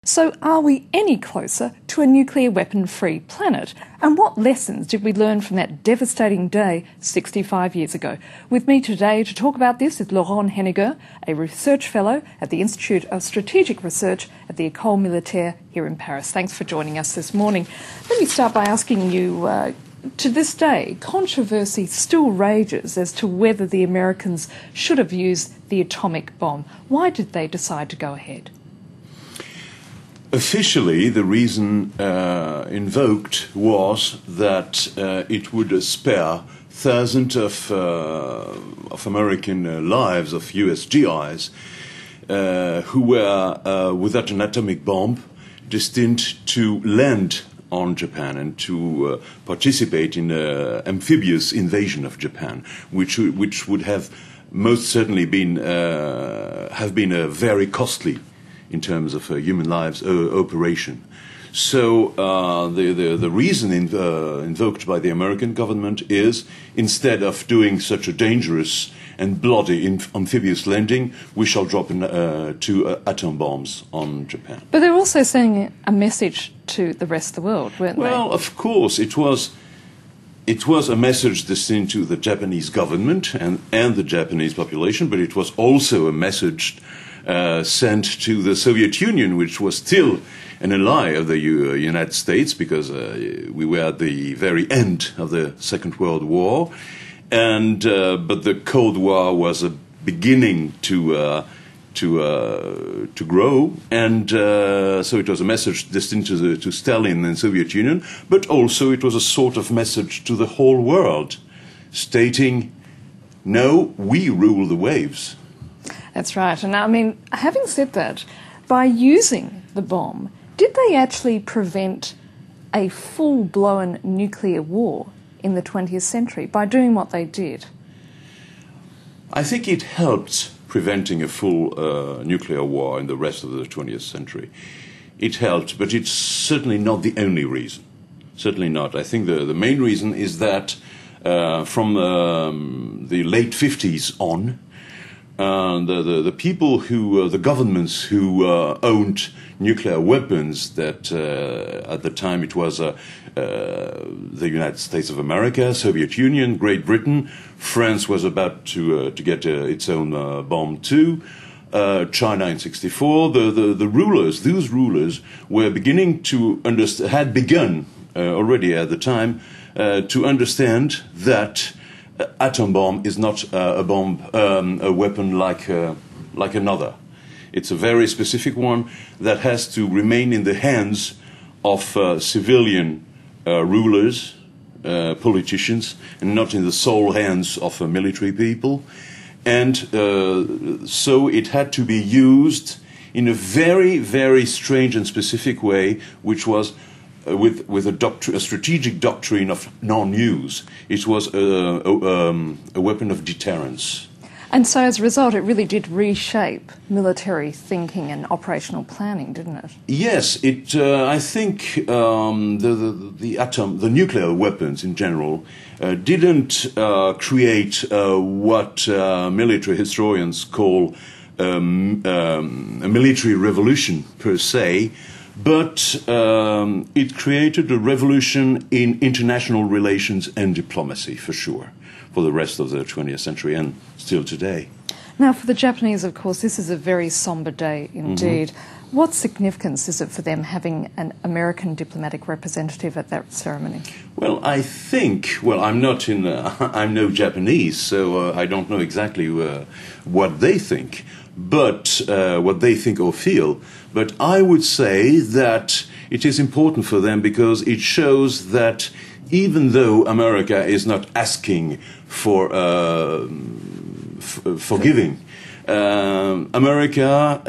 So are we any closer to a nuclear weapon-free planet? And what lessons did we learn from that devastating day 65 years ago? With me today to talk about this is Laurent Henniger, a research fellow at the Institute of Strategic Research at the École Militaire here in Paris. Thanks for joining us this morning. Let me start by asking you, to this day, controversy still rages as to whether the Americans should have used the atomic bomb. Why did they decide to go ahead? Officially, the reason invoked was that it would spare thousands of American lives, of US GIs, who were, without an atomic bomb, destined to land on Japan and to participate in an amphibious invasion of Japan, which would have most certainly been very costly in terms of human lives operation. So the reason invoked by the American government is, instead of doing such a dangerous and bloody amphibious landing, we shall drop two atom bombs on Japan. But they're also sending a message to the rest of the world, weren't they? Well, of course, it was a message destined to the Japanese government and the Japanese population, but it was also a message sent to the Soviet Union, which was still an ally of the United States, because we were at the very end of the Second World War, and but the Cold War was beginning to grow, and so it was a message destined to Stalin and Soviet Union, but also it was a sort of message to the whole world, stating, "No, we rule the waves." That's right. And I mean, having said that, by using the bomb, did they actually prevent a full-blown nuclear war in the 20th century by doing what they did? I think it helped preventing a full nuclear war in the rest of the 20th century. It helped, but it's certainly not the only reason. Certainly not. I think the main reason is that from the late 50s on, the people the governments who owned nuclear weapons, that at the time it was the United States of America, Soviet Union, Great Britain, France was about to get its own bomb too, China in '64. Those rulers were beginning to had begun already at the time to understand that atom bomb is not a weapon like another. It's a very specific one that has to remain in the hands of civilian rulers, politicians, and not in the sole hands of military people. And so it had to be used in a very, very strange and specific way, which was with a strategic doctrine of non-use. It was a weapon of deterrence. And so as a result, it really did reshape military thinking and operational planning, didn't it? Yes, I think the nuclear weapons in general didn't create what military historians call a military revolution per se, but it created a revolution in international relations and diplomacy, for sure, for the rest of the 20th century and still today. Now, for the Japanese, of course, this is a very sombre day indeed. Mm-hmm. What significance is it for them having an American diplomatic representative at that ceremony? Well, I think, I'm no Japanese, so I don't know exactly what they think, but what they think or feel. But I would say that it is important for them because it shows that even though America is not asking for forgiving, America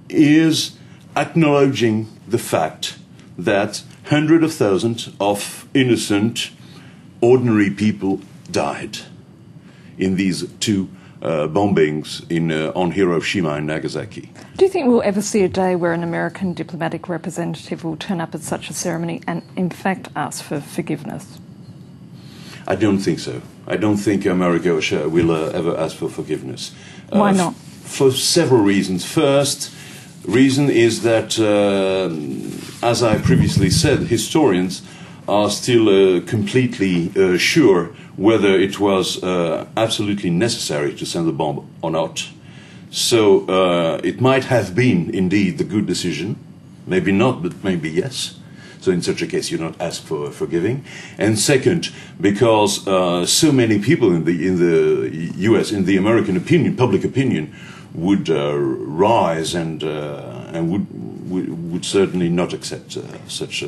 is acknowledging the fact that hundreds of thousands of innocent, ordinary people died in these two bombings on Hiroshima and Nagasaki. Do you think we'll ever see a day where an American diplomatic representative will turn up at such a ceremony and in fact ask for forgiveness? I don't think so. I don't think America will ever ask for forgiveness. Why not? For several reasons. First, Reason is that, as I previously said, historians are still completely sure whether it was absolutely necessary to send the bomb or not. So it might have been indeed the good decision, maybe not, but maybe yes. So in such a case, you're not asked for forgiving. And second, because so many people in the U.S., in the American opinion, public opinion, would rise and would certainly not accept such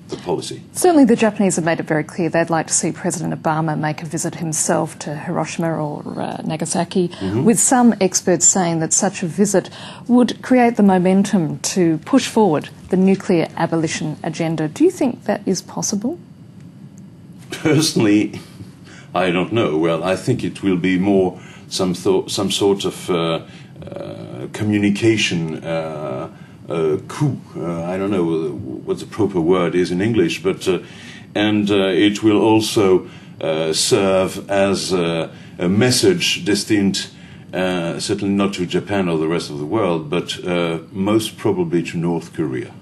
the policy. Certainly the Japanese have made it very clear they'd like to see President Obama make a visit himself to Hiroshima or Nagasaki, with some experts saying that such a visit would create the momentum to push forward the nuclear abolition agenda. Do you think that is possible? Personally, I don't know. Well, I think it will be more some sort of communication coup. I don't know what the proper word is in English, but and it will also serve as a message destined certainly not to Japan or the rest of the world, but most probably to North Korea.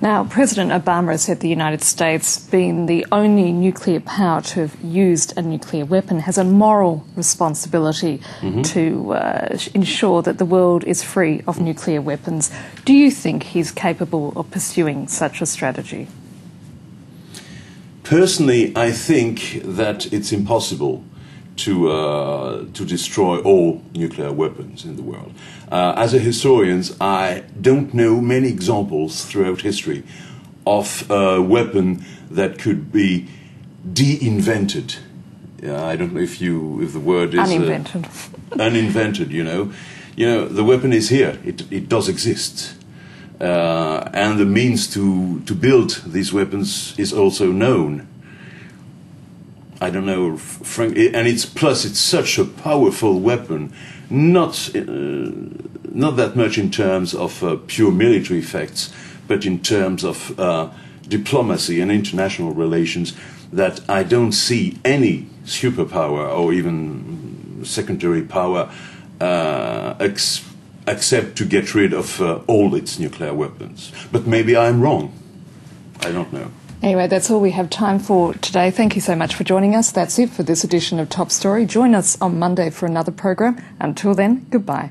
Now, President Obama has said the United States, being the only nuclear power to have used a nuclear weapon, has a moral responsibility to ensure that the world is free of nuclear weapons. Do you think he's capable of pursuing such a strategy? Personally, I think that it's impossible to destroy all nuclear weapons in the world. As a historian, I don't know many examples throughout history of a weapon that could be de-invented. I don't know if the word is uninvented. Uninvented. You know, the weapon is here. It does exist, and the means to build these weapons is also known. I don't know, and it's such a powerful weapon, not that much in terms of pure military effects, but in terms of diplomacy and international relations, that I don't see any superpower or even secondary power accept to get rid of all its nuclear weapons. But maybe I'm wrong. I don't know. Anyway, that's all we have time for today. Thank you so much for joining us. That's it for this edition of Top Story. Join us on Monday for another program. Until then, goodbye.